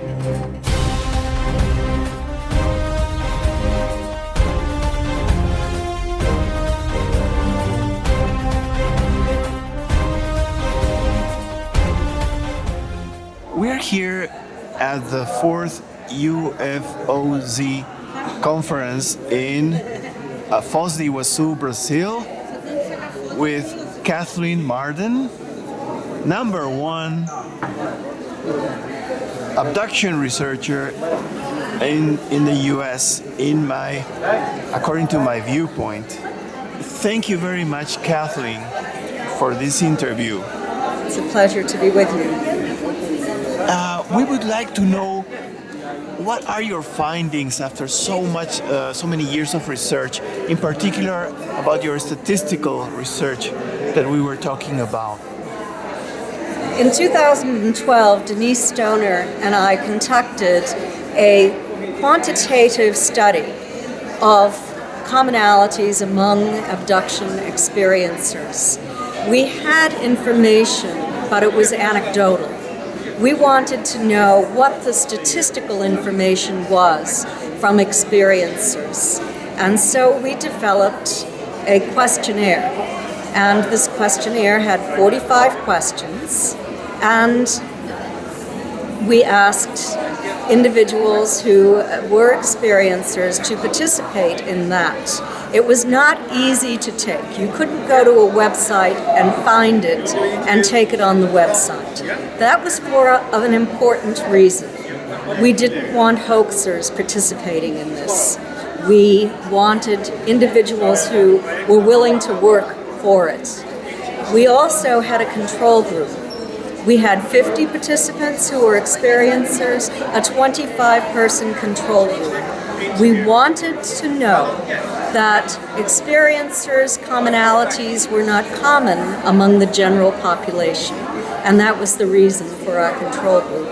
We're here at the 4th UFOZ conference in Foz do Iguaçu, Brazil, with Kathleen Marden, #1 abduction researcher in the US, according to my viewpoint. Thank you very much, Kathleen, for this interview. It's a pleasure to be with you. We would like to know, what are your findings after so many years of research, in particular about your statistical research that we were talking about? In 2012, Denise Stoner and I conducted a quantitative study of commonalities among abduction experiencers. We had information, but it was anecdotal. We wanted to know what the statistical information was from experiencers. And so we developed a questionnaire. And this questionnaire had 45 questions. And we asked individuals who were experiencers to participate in that. It was not easy to take. You couldn't go to a website and find it and take it on the website. That was for an important reason. We didn't want hoaxers participating in this. We wanted individuals who were willing to work for it. We also had a control group. We had 50 participants who were experiencers, a 25-person control group. We wanted to know that experiencers' commonalities were not common among the general population, and that was the reason for our control group.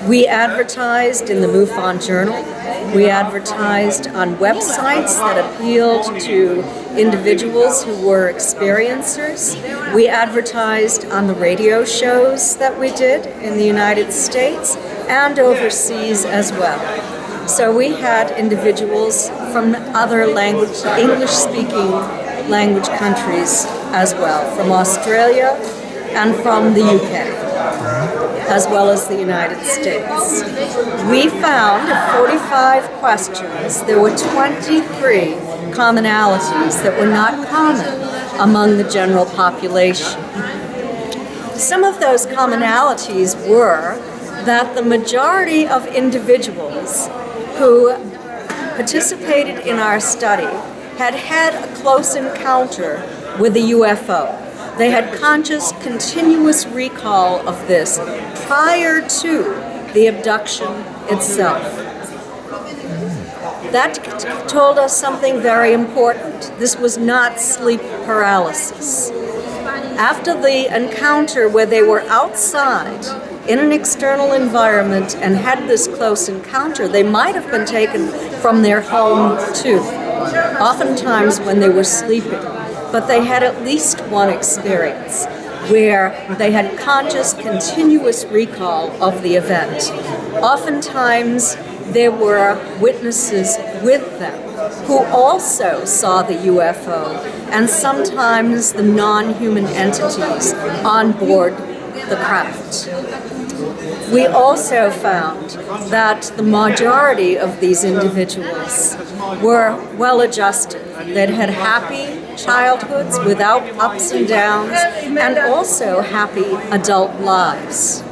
We advertised in the MUFON Journal. We advertised on websites that appealed to individuals who were experiencers. We advertised on the radio shows that we did in the United States and overseas as well. So we had individuals from other English-speaking language countries as well, from Australia and from the UK, as well as the United States. We found in 45 questions there were 23 commonalities that were not common among the general population. Some of those commonalities were that the majority of individuals who participated in our study had had a close encounter with a UFO. They had conscious, continuous recall of this prior to the abduction itself. That told us something very important. This was not sleep paralysis. After the encounter where they were outside in an external environment and had this close encounter, they might have been taken from their home too, oftentimes when they were sleeping. But they had at least one experience where they had conscious, continuous recall of the event. Oftentimes, there were witnesses with them who also saw the UFO, and sometimes the non-human entities on board the craft. We also found that the majority of these individuals were well-adjusted, that had happy childhoods without ups and downs, and also happy adult lives.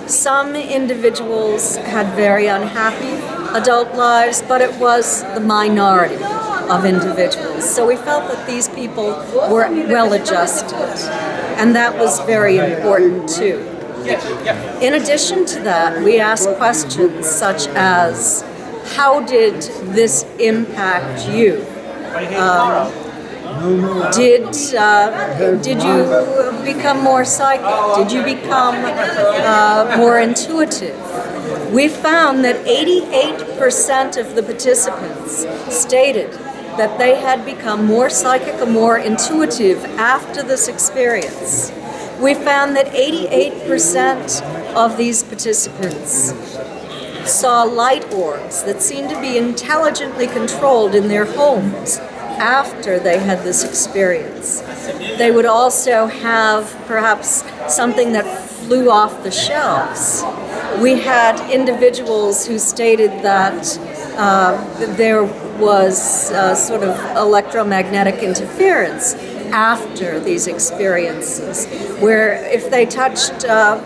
Some individuals had very unhappy adult lives, but it was the minority of individuals. So we felt that these people were well-adjusted, and that was very important too. In addition to that, we asked questions such as, how did this impact you? Did you become more psychic? Did you become more intuitive? We found that 88% of the participants stated that they had become more psychic or more intuitive after this experience. We found that 88% of these participants saw light orbs that seemed to be intelligently controlled in their homes after they had this experience. They would also have perhaps something that flew off the shelves. We had individuals who stated that there was sort of electromagnetic interference after these experiences, where if they touched a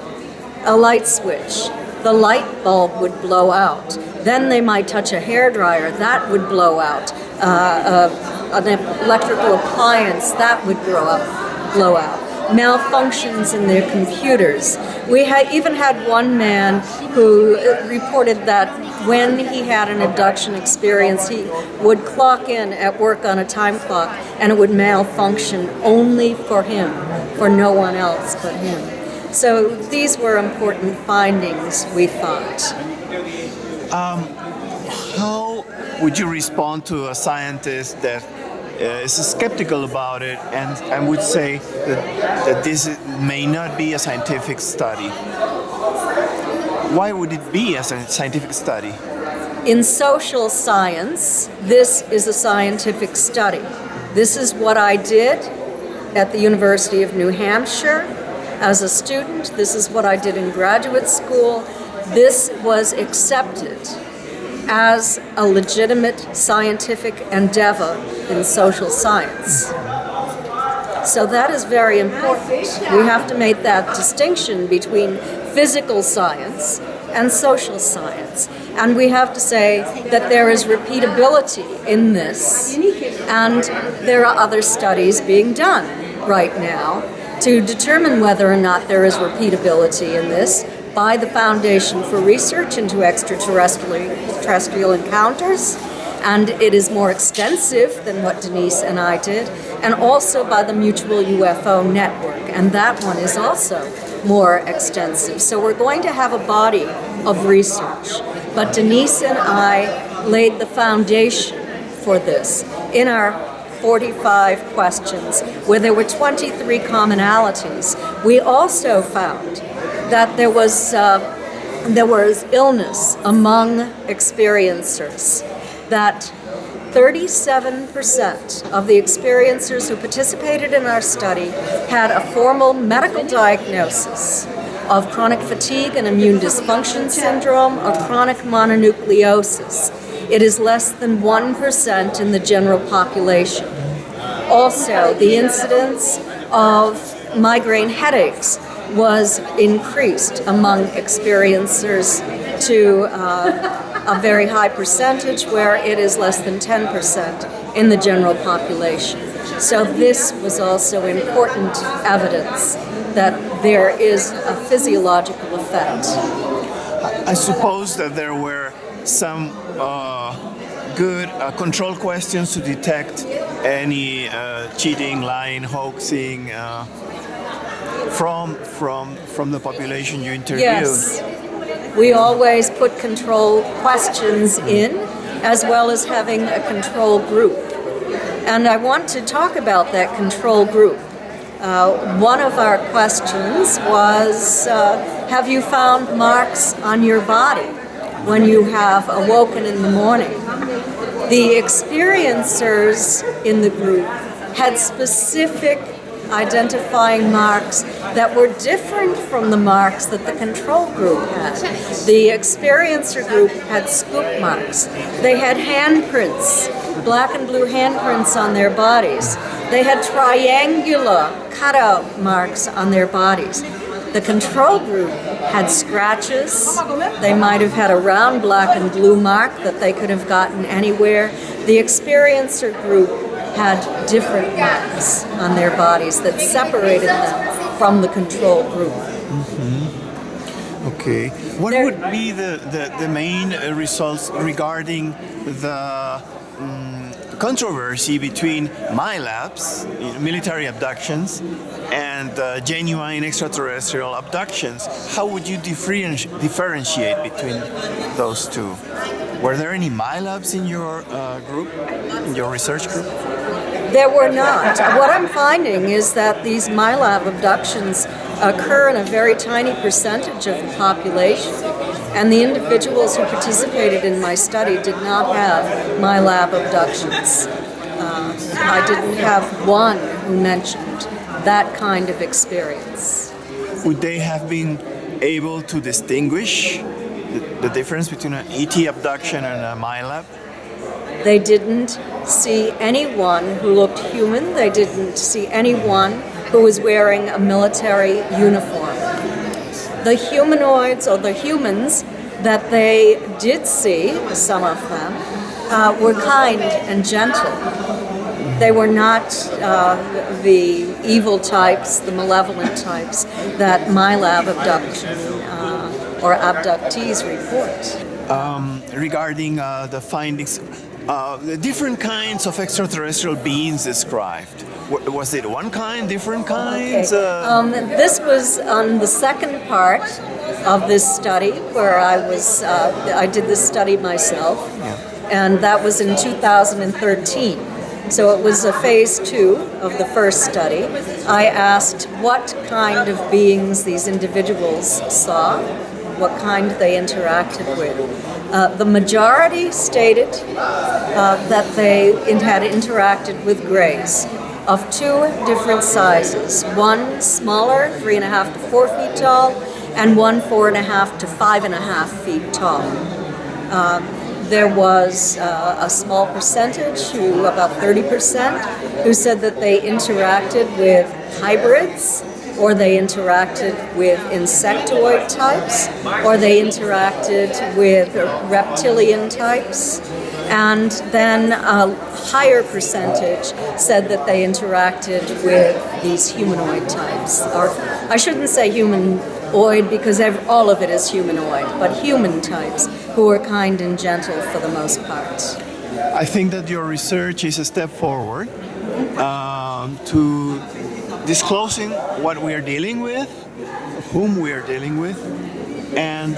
light switch, the light bulb would blow out. Then they might touch a hairdryer, that would blow out. An electrical appliance, that would blow out. Malfunctions in their computers. We even had one man who reported that when he had an abduction experience, he would clock in at work on a time clock and it would malfunction only for him, for no one else but him. So these were important findings, we thought. How would you respond to a scientist that is skeptical about it and would say that this may not be a scientific study? Why would it be a scientific study? In social science, this is a scientific study. This is what I did at the University of New Hampshire as a student. This is what I did in graduate school. This was accepted as a legitimate scientific endeavor in social science. So that is very important. We have to make that distinction between physical science and social science. And we have to say that there is repeatability in this, and there are other studies being done right now to determine whether or not there is repeatability in this by the Foundation for Research into Extraterrestrial Encounters, and it is more extensive than what Denise and I did, and also by the Mutual UFO Network, and that one is also more extensive. So we're going to have a body of research, but Denise and I laid the foundation for this in our 45 questions, where there were 23 commonalities. We also found that there was illness among experiencers, that 37% of the experiencers who participated in our study had a formal medical diagnosis of chronic fatigue and immune dysfunction syndrome or chronic mononucleosis. It is less than 1% in the general population. Also, the incidence of migraine headaches was increased among experiencers to a very high percentage, where it is less than 10% in the general population. So this was also important evidence that there is a physiological effect. I suppose that there were some good control questions to detect any cheating, lying, hoaxing from the population you interviewed. Yes, we always put control questions in, as well as having a control group. And I want to talk about that control group. One of our questions was, have you found marks on your body when you have awoken in the morning? The experiencers in the group had specific identifying marks that were different from the marks that the control group had. The experiencer group had scoop marks. They had handprints, black and blue handprints on their bodies. They had triangular cutout marks on their bodies. The control group had scratches. They might have had a round black and blue mark that they could have gotten anywhere. The experiencer group had different marks on their bodies that separated them from the control group. Mm-hmm. Okay. What would be the main results regarding the controversy between my labs, military abductions, and genuine extraterrestrial abductions? How would you differentiate between those two? Were there any MyLabs in your group, in your research group? There were not. What I'm finding is that these MyLab abductions occur in a very tiny percentage of the population. And the individuals who participated in my study did not have my lab abductions. I didn't have one who mentioned that kind of experience. Would they have been able to distinguish the difference between an ET abduction and a MyLab? They didn't see anyone who looked human. They didn't see anyone who was wearing a military uniform. The humanoids, or the humans, that they did see, some of them, were kind and gentle. They were not the evil types, the malevolent types that MyLab abduction or abductees report. Regarding the findings, the different kinds of extraterrestrial beings described. Was it one kind, different kinds? Okay. This was on the second part of this study, where I did this study myself, and that was in 2013. So it was a phase 2 of the first study. I asked what kind of beings these individuals saw, what kind they interacted with. The majority stated that they had interacted with greys of 2 different sizes. One smaller, 3.5 to 4 feet tall, and one 4.5 to 5.5 feet tall. There was a small percentage, about 30%, who said that they interacted with hybrids, or they interacted with insectoid types, or they interacted with reptilian types. And then a higher percentage said that they interacted with these humanoid types. Or I shouldn't say humanoid because all of it is humanoid, but human types who are kind and gentle for the most part. I think that your research is a step forward to disclosing what we are dealing with, whom we are dealing with, and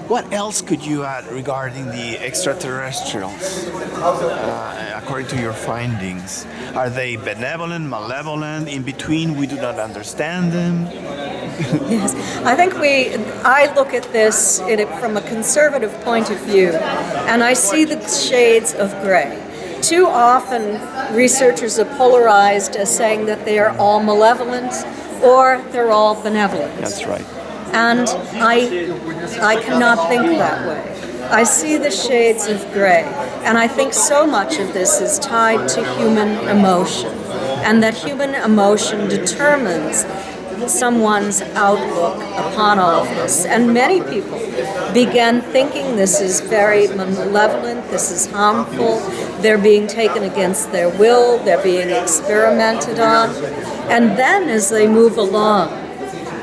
what else could you add regarding the extraterrestrials, according to your findings? Are they benevolent, malevolent, in between, we do not understand them? Yes, I think I look at this from a conservative point of view, and I see the shades of gray. Too often, researchers are polarized as saying that they are all malevolent or they're all benevolent. That's right. And I cannot think that way. I see the shades of gray, and I think so much of this is tied to human emotion, and that human emotion determines someone's outlook upon all of this. And many people began thinking this is very malevolent, this is harmful, they're being taken against their will, they're being experimented on. And then as they move along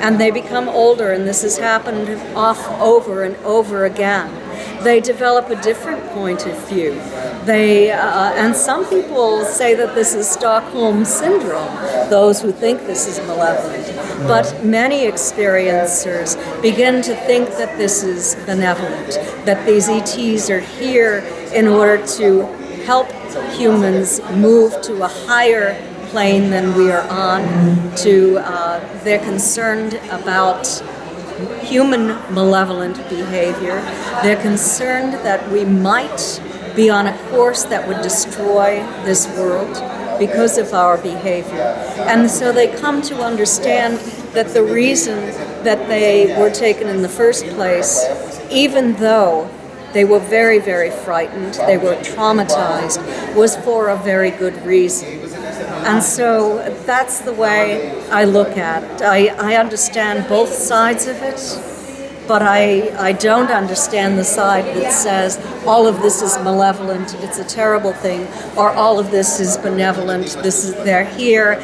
and they become older, and this has happened over and over again, they develop a different point of view. And some people say that this is Stockholm Syndrome, those who think this is malevolent. But many experiencers begin to think that this is benevolent, that these ETs are here in order to help humans move to a higher plane than we are on. They're concerned about human malevolent behavior. They're concerned that we might be on a course that would destroy this world because of our behavior. And so they come to understand that the reason that they were taken in the first place, even though they were very, very frightened, they were traumatized, was for a very good reason. And so that's the way I look at it. I understand both sides of it, but I don't understand the side that says all of this is malevolent, it's a terrible thing, or all of this is benevolent, they're here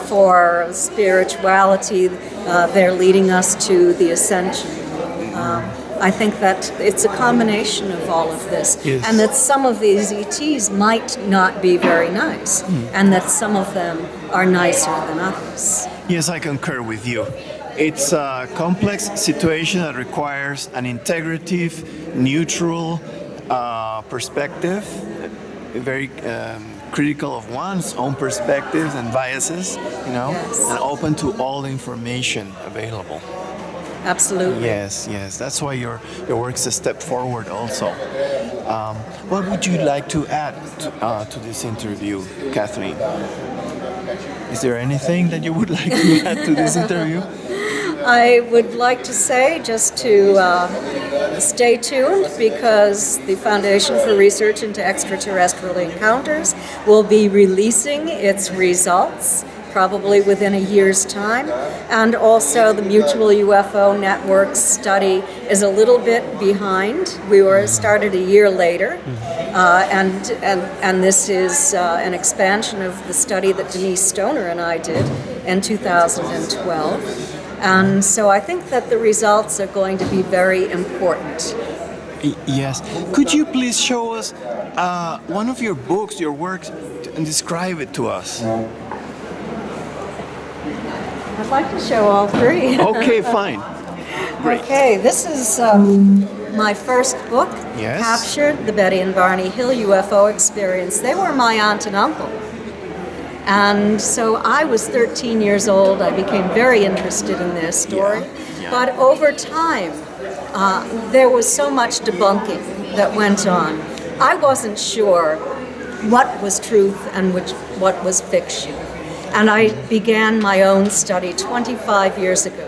for spirituality, they're leading us to the ascension. I think that it's a combination of all of this, yes. And that some of these ETs might not be very nice, and that some of them are nicer than others. Yes, I concur with you. It's a complex situation that requires an integrative, neutral perspective, a very critical of one's own perspectives and biases, Yes. and open to all information available. Absolutely. Yes, that's why your work's a step forward also. What would you like to add to this interview, Kathleen? Is there anything that you would like to add to this interview? I would like to say just to stay tuned, because the Foundation for Research into Extraterrestrial Encounters will be releasing its results probably within a year's time. And also the Mutual UFO Network study is a little bit behind. We were started a year later, and this is an expansion of the study that Denise Stoner and I did in 2012. And so I think that the results are going to be very important. Yes. Could you please show us one of your books, your works, and describe it to us? I'd like to show all three. Okay, fine. Great. Okay, this is my first book, Yes. Captured, the Betty and Barney Hill UFO Experience. They were my aunt and uncle. And so I was 13 years old. I became very interested in their story. Yeah. But over time, there was so much debunking that went on. I wasn't sure what was truth and what was fiction. And I began my own study 25 years ago.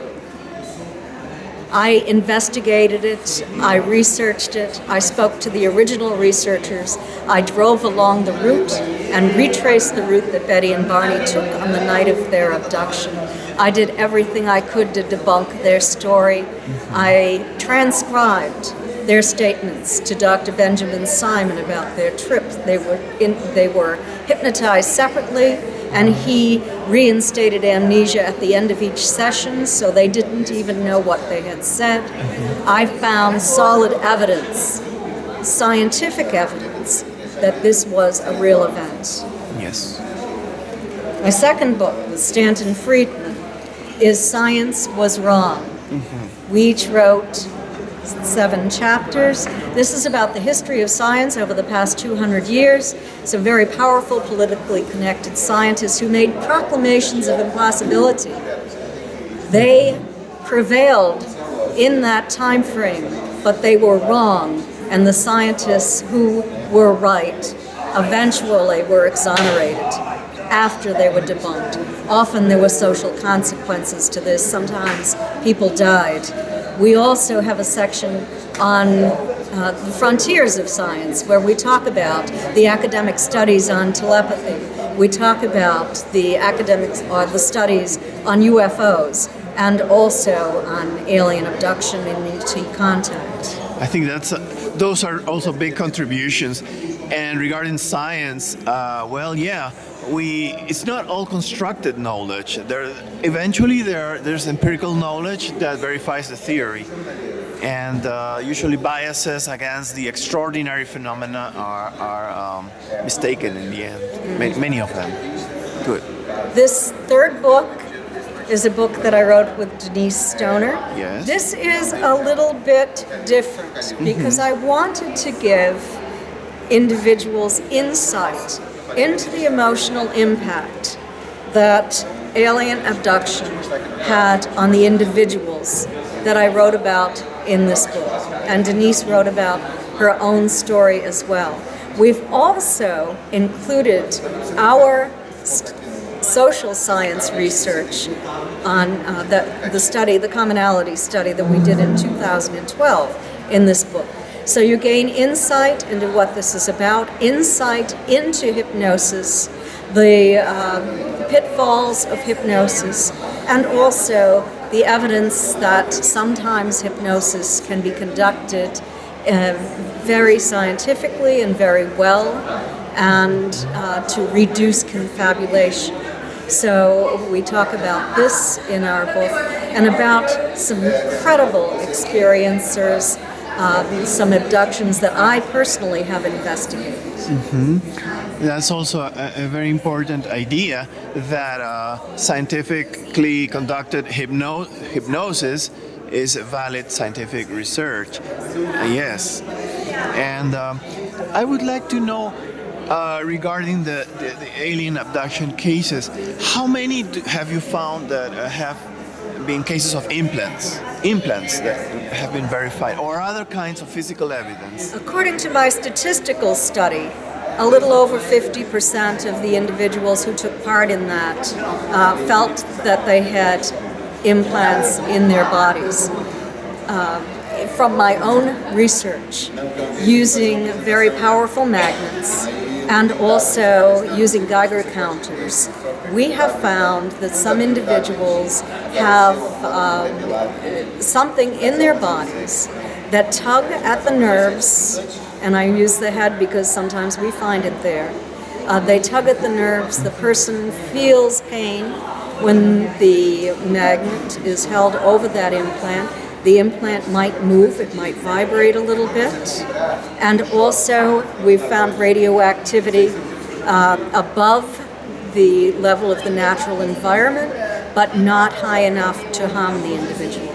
I investigated it, I researched it, I spoke to the original researchers, I drove along the route and retraced the route that Betty and Barney took on the night of their abduction. I did everything I could to debunk their story. I transcribed their statements to Dr. Benjamin Simon about their trip. They were hypnotized separately, and he reinstated amnesia at the end of each session, so they didn't even know what they had said. I found solid evidence, scientific evidence, that this was a real event. Yes. My second book, with Stanton Friedman, is Science Was Wrong. We each wrote 7 chapters. This is about the history of science over the past 200 years. Some very powerful, politically connected scientists who made proclamations of impossibility. They prevailed in that time frame, but they were wrong, and the scientists who were right eventually were exonerated after they were debunked. Often there were social consequences to this. Sometimes people died. We also have a section on the frontiers of science, where we talk about the academic studies on telepathy. We talk about the the studies on UFOs, and also on alien abduction and ET contact. I think those are also big contributions. And regarding science, it's not all constructed knowledge. There's empirical knowledge that verifies the theory, and usually biases against the extraordinary phenomena are mistaken in the end. Many of them. Good. This third book is a book that I wrote with Denise Stoner. Yes. This is a little bit different because I wanted to give individuals insight into the emotional impact that alien abduction had on the individuals that I wrote about in this book. And Denise wrote about her own story as well. We've also included our social science research on the commonality study that we did in 2012 in this book. So you gain insight into what this is about, insight into hypnosis, the pitfalls of hypnosis, and also the evidence that sometimes hypnosis can be conducted very scientifically and very well, and to reduce confabulation. So we talk about this in our book, and about some incredible experiencers, some abductions that I personally have investigated. That's also a very important idea, that scientifically conducted hypnosis is valid scientific research. Yes. And I would like to know Regarding the alien abduction cases, how many have you found that have been cases of implants that have been verified, or other kinds of physical evidence? According to my statistical study, a little over 50% of the individuals who took part in that felt that they had implants in their bodies. From my own research, using very powerful magnets and also using Geiger counters, we have found that some individuals have something in their bodies that tug at the nerves, and I use the head because sometimes we find it there. They tug at the nerves, the person feels pain when the magnet is held over that implant. The implant might move, it might vibrate a little bit. And also, we've found radioactivity above the level of the natural environment, but not high enough to harm the individual.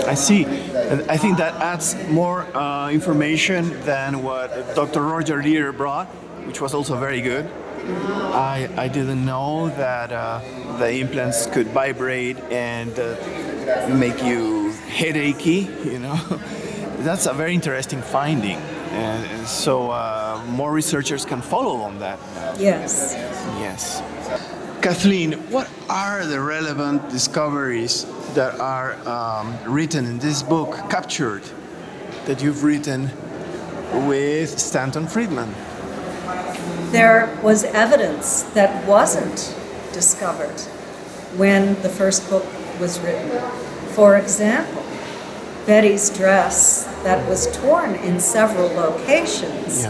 I see. And I think that adds more information than what Dr. Roger Lear brought, which was also very good. I didn't know that the implants could vibrate and make you headachy, you know. That's a very interesting finding. And so more researchers can follow on that. Yes. Yes. Kathleen, what are the relevant discoveries that are written in this book, captured, that you've written with Stanton Friedman? There was evidence that wasn't discovered when the first book was written. For example, Betty's dress that was torn in several locations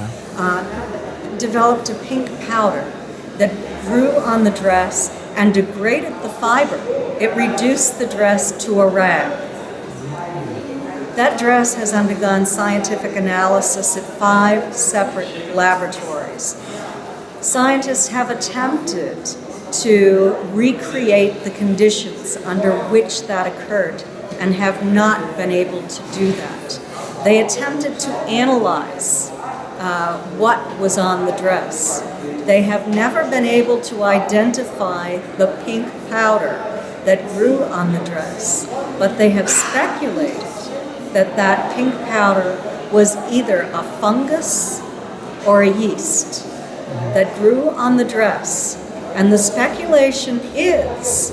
developed a pink powder that grew on the dress and degraded the fiber. It reduced the dress to a rag. That dress has undergone scientific analysis at 5 separate laboratories. Scientists have attempted to recreate the conditions under which that occurred and have not been able to do that. They attempted to analyze what was on the dress. They have never been able to identify the pink powder that grew on the dress, but they have speculated that that pink powder was either a fungus or a yeast that grew on the dress. And the speculation is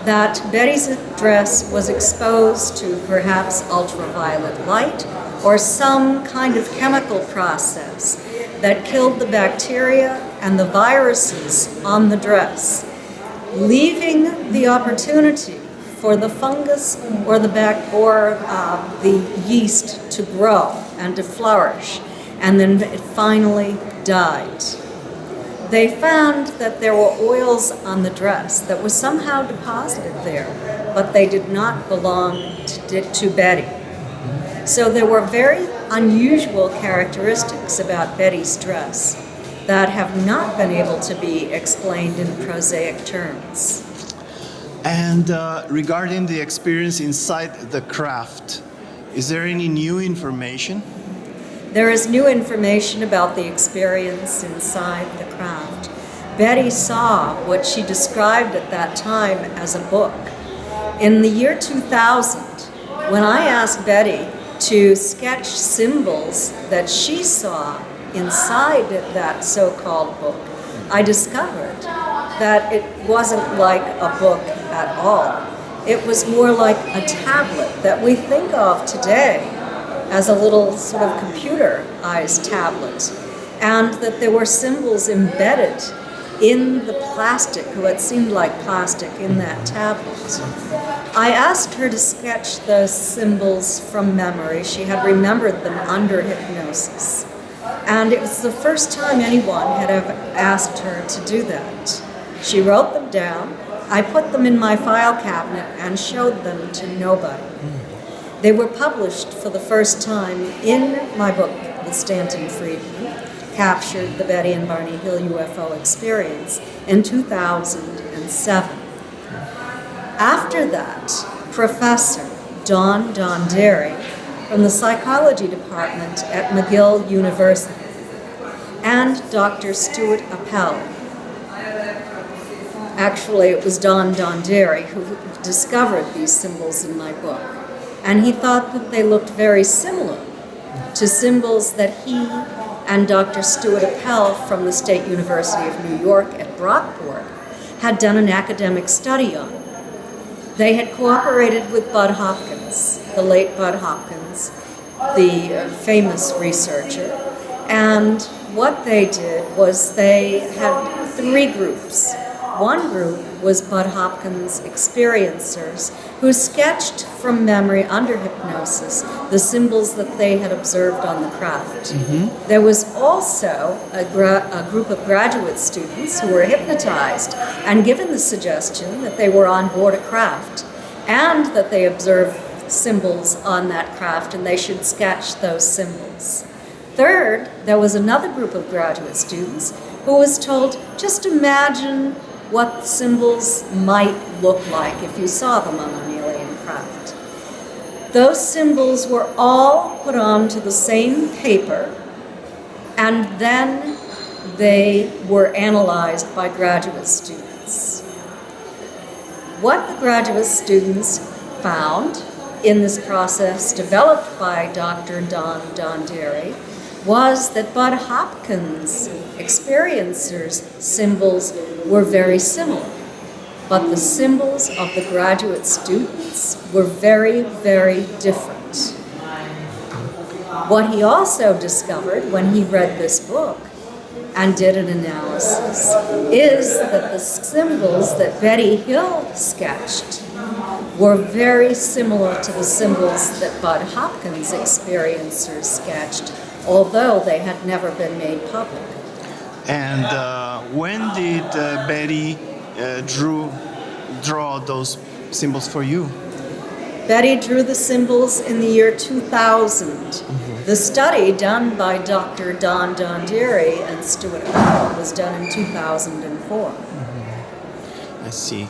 that Betty's dress was exposed to perhaps ultraviolet light or some kind of chemical process that killed the bacteria and the viruses on the dress, leaving the opportunity for the fungus or the yeast to grow and to flourish, and then it finally died. They found that there were oils on the dress that were somehow deposited there, but they did not belong to Betty. So there were very unusual characteristics about Betty's dress that have not been able to be explained in prosaic terms. And regarding the experience inside the craft, is there any new information? There is new information about the experience inside the craft. Betty saw what she described at that time as a book. In the year 2000, when I asked Betty to sketch symbols that she saw inside that so-called book, I discovered that it wasn't like a book at all. It was more like a tablet that we think of today as a little sort of computerized tablet, and that there were symbols embedded in the plastic, what seemed like plastic, in that tablet. I asked her to sketch those symbols from memory. She had remembered them under hypnosis. And it was the first time anyone had ever asked her to do that. She wrote them down. I put them in my file cabinet and showed them to nobody. They were published for the first time in my book, The Stanton Friedman, Captured the Betty and Barney Hill UFO Experience, in 2007. After that, Professor Don Derry from the psychology department at McGill University and Dr. Stuart Appel. Actually, it was Don Donderi who discovered these symbols in my book. And he thought that they looked very similar to symbols that he and Dr. Stuart Appel from the State University of New York at Brockport had done an academic study on. They had cooperated with Bud Hopkins, the late Bud Hopkins, the famous researcher, and what they did was they had 3 groups. One group was Bud Hopkins experiencers who sketched from memory under hypnosis the symbols that they had observed on the craft. Mm-hmm. There was also a group of graduate students who were hypnotized and given the suggestion that they were on board a craft and that they observed symbols on that craft and they should sketch those symbols. Third, there was another group of graduate students who was told, just imagine what symbols might look like if you saw them on an alien craft. Those symbols were all put onto the same paper, and then they were analyzed by graduate students. What the graduate students found in this process developed by Dr. Don Donderi was that Bud Hopkins' experiencers' symbols were very similar, but the symbols of the graduate students were very, very different. What he also discovered when he read this book and did an analysis is that the symbols that Betty Hill sketched were very similar to the symbols that Bud Hopkins' experiencers sketched, although they had never been made public. And when did Betty draw those symbols for you? Betty drew the symbols in the year 2000. Mm-hmm. The study done by Dr. Don Donderi and Stuart Appel was done in 2004. Mm-hmm. I see.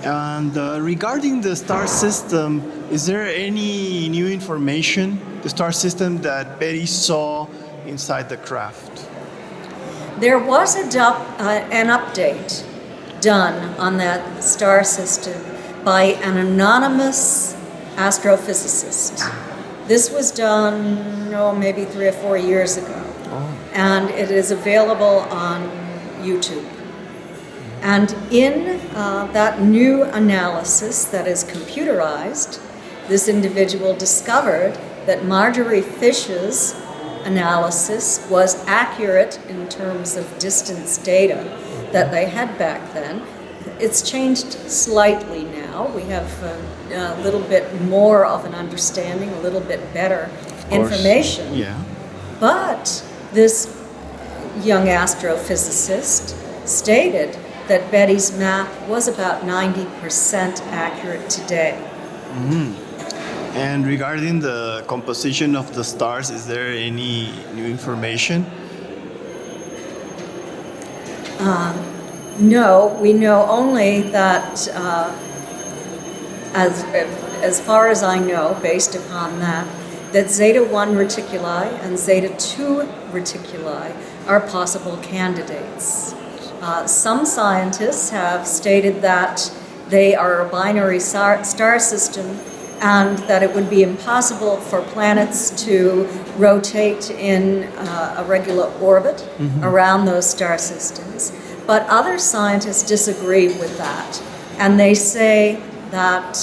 And regarding the star system, is there any new information, the star system that Betty saw inside the craft? There was an update done on that star system by an anonymous astrophysicist. This was done, maybe 3 or 4 years ago. Oh. And it is available on YouTube. And in that new analysis that is computerized, this individual discovered that Marjorie Fish's analysis was accurate in terms of distance data that they had back then. It's changed slightly now. We have a little bit more of an understanding, a little bit better information. Yeah. But this young astrophysicist stated that Betty's map was about 90% accurate today. Mm-hmm. And regarding the composition of the stars, is there any new information? No, we know only that, as far as I know, based upon that Zeta 1 reticuli and Zeta 2 reticuli are possible candidates. Some scientists have stated that they are a binary star system and that it would be impossible for planets to rotate in a regular orbit around those star systems. But other scientists disagree with that, and they say that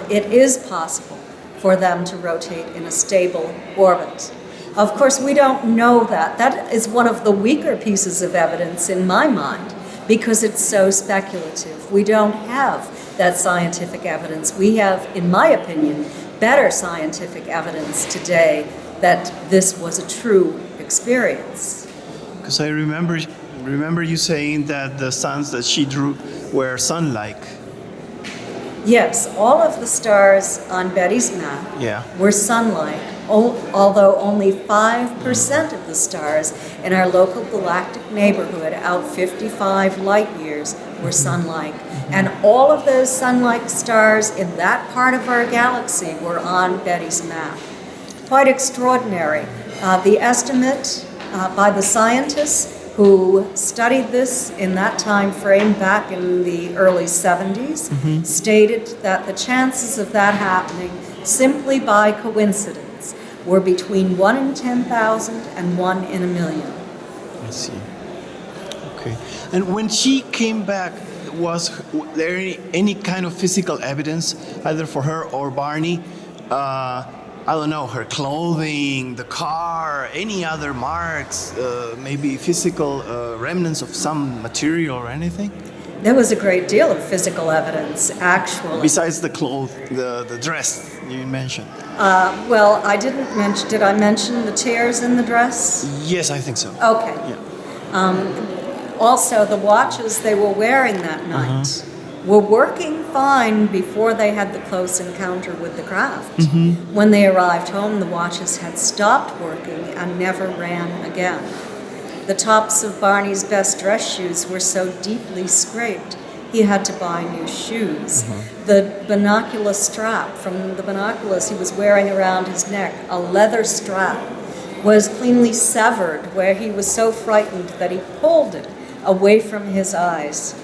it is possible for them to rotate in a stable orbit. Of course, we don't know that. That is one of the weaker pieces of evidence in my mind, because it's so speculative. We don't have that scientific evidence. We have, in my opinion, better scientific evidence today that this was a true experience. Because I remember you saying that the suns that she drew were sun-like. Yes, all of the stars on Betty's map were sun-like, although only 5% of the stars in our local galactic neighborhood, out 55 light years, were sun-like. And all of those sun-like stars in that part of our galaxy were on Betty's map. Quite extraordinary. The estimate by the scientists who studied this in that time frame back in the early 70s, stated that the chances of that happening simply by coincidence were between 1 in 10,000 and 1 in a million. I see. Okay. And when she came back, was there any kind of physical evidence, either for her or Barney? I don't know, her clothing, the car, any other marks, maybe physical remnants of some material or anything? There was a great deal of physical evidence, actually. Besides the clothes, the dress you mentioned. Well, I didn't mention, did I mention the tears in the dress? Yes, I think so. Okay. Yeah. Also, the watches they were wearing that night were working fine before they had the close encounter with the craft. When they arrived home, the watches had stopped working and never ran again. The tops of Barney's best dress shoes were so deeply scraped, he had to buy new shoes. The binocular strap from the binoculars he was wearing around his neck, a leather strap, was cleanly severed, where he was so frightened that he pulled it away from his eyes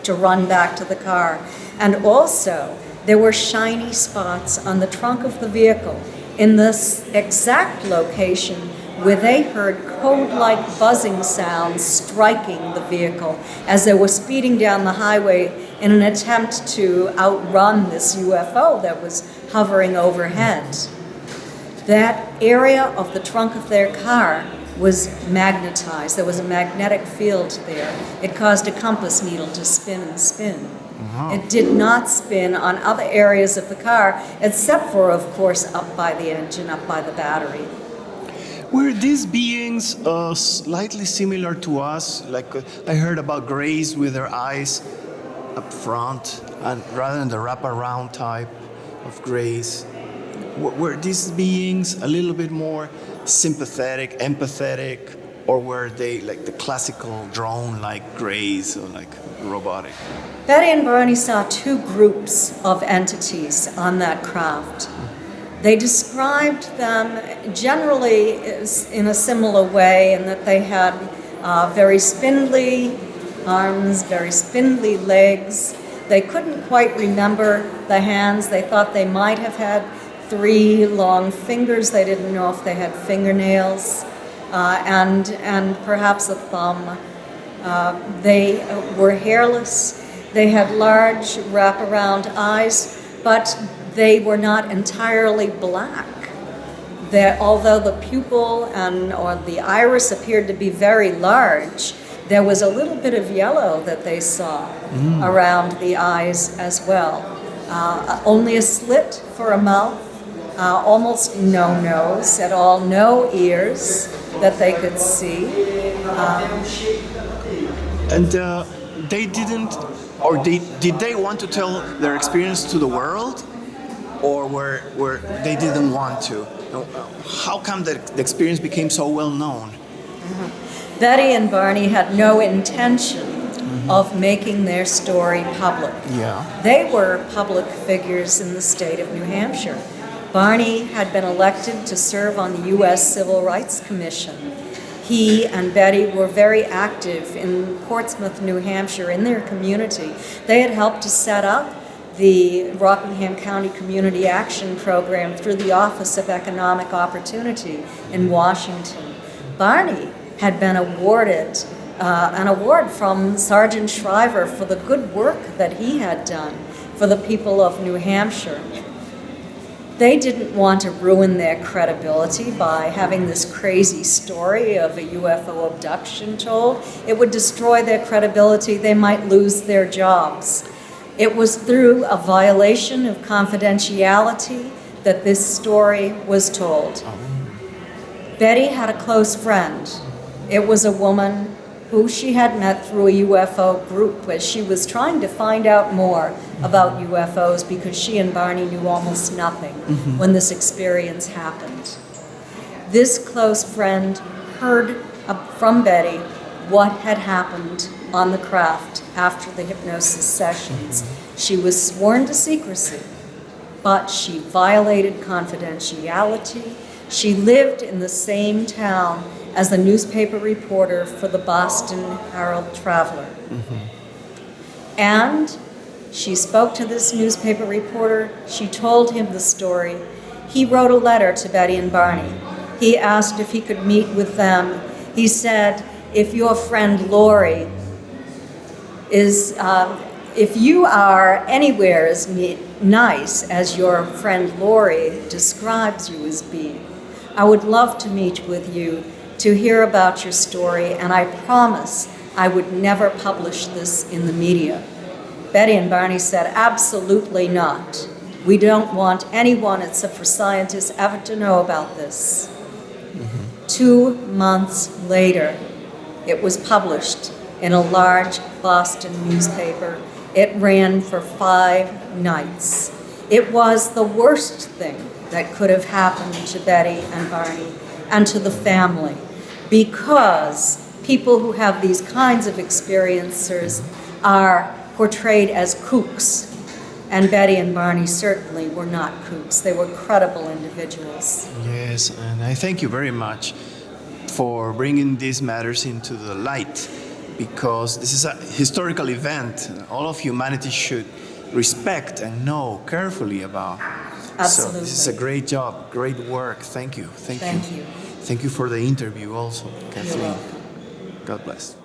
to run back to the car. And also, there were shiny spots on the trunk of the vehicle in this exact location where they heard code-like buzzing sounds striking the vehicle as they were speeding down the highway in an attempt to outrun this UFO that was hovering overhead. That area of the trunk of their car was magnetized. There was a magnetic field there. It caused a compass needle to spin and spin. It did not spin on other areas of the car, except for, of course, up by the engine, up by the battery. Were these beings slightly similar to us? Like I heard about grays with their eyes up front, and rather than the wraparound type of grays. Were these beings a little bit more sympathetic, empathetic, or were they like the classical drone-like grays or like robotic? Betty and Barney saw two groups of entities on that craft. They described them generally in a similar way, in that they had very spindly arms, very spindly legs. They couldn't quite remember the hands. They thought they might have had 3 long fingers. They didn't know if they had fingernails, and perhaps a thumb. They were hairless. They had large wraparound eyes, but they were not entirely black. Although the pupil or the iris appeared to be very large, there was a little bit of yellow that they saw around the eyes as well. Only a slit for a mouth, almost no nose at all, no ears that they could see. And they didn't, or did they want to tell their experience to the world, or were they didn't want to? How come the experience became so well known? Betty and Barney had no intention of making their story public. Yeah. They were public figures in the state of New Hampshire. Barney had been elected to serve on the U.S. Civil Rights Commission. He and Betty were very active in Portsmouth, New Hampshire, in their community. They had helped to set up the Rockingham County Community Action Program through the Office of Economic Opportunity in Washington. Barney had been awarded an award from Sergeant Shriver for the good work that he had done for the people of New Hampshire. They didn't want to ruin their credibility by having this crazy story of a UFO abduction told. It would destroy their credibility. They might lose their jobs. It was through a violation of confidentiality that this story was told. Betty had a close friend. It was a woman who she had met through a UFO group as she was trying to find out more about UFOs, because she and Barney knew almost nothing when this experience happened. This close friend heard from Betty what had happened on the craft after the hypnosis sessions. She was sworn to secrecy, but she violated confidentiality She lived in the same town as a newspaper reporter for the Boston Herald Traveler. And she spoke to this newspaper reporter. She told him the story. He wrote a letter to Betty and Barney. He asked if he could meet with them. He said, if your friend Lori is, if you are anywhere as nice as your friend Lori describes you as being, I would love to meet with you to hear about your story, and I promise I would never publish this in the media. Betty and Barney said, absolutely not. We don't want anyone except for scientists ever to know about this. 2 months later, it was published in a large Boston newspaper. It ran for 5 nights. It was the worst thing that could have happened to Betty and Barney and to the family, because people who have these kinds of experiences are portrayed as kooks. And Betty and Barney certainly were not kooks. They were credible individuals. Yes, and I thank you very much for bringing these matters into the light, because this is a historical event all of humanity should respect and know carefully about. Absolutely. So this is a great job, great work. Thank you. Thank you. Thank you for the interview also, Kathleen. You're welcome. God bless.